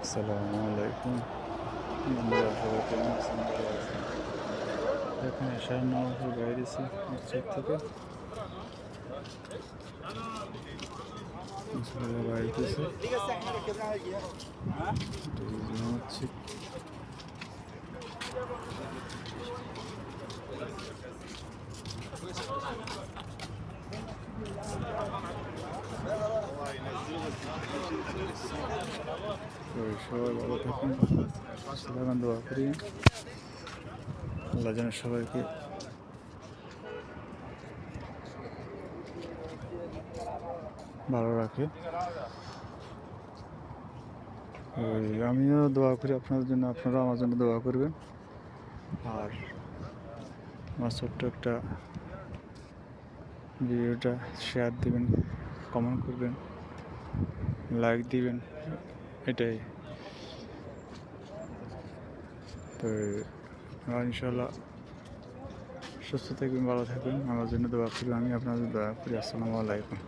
আসসালামু আলাইকুম বন্ধুরা, সবাই কেমন আছেন? ভালো আছেন? এখন এশার নামাজের বাইরে এসে মসজিদ থেকে মুসলিমরা বাইরেছে মসজিদ। সবাই ভালো থাকুন, সালাম দোয়া করি আল্লাহ যেন সবাইকে ভালো রাখে। আমিও দোয়া করি আপনাদের জন্য, আপনারাও আমার জন্য দোয়া করবেন। আর আমার ছোট্ট একটা ভিডিওটা শেয়ার দিবেন, কমেন্ট করবেন, লাইক দিবেন, এটাই। তো ইনশাল্লাহ সুস্থ থাকবেন, ভালো থাকবেন, আমার জন্য দোয়া করবেন, আমি আপনাদের দোয়া করি। আসসালামু আলাইকুম।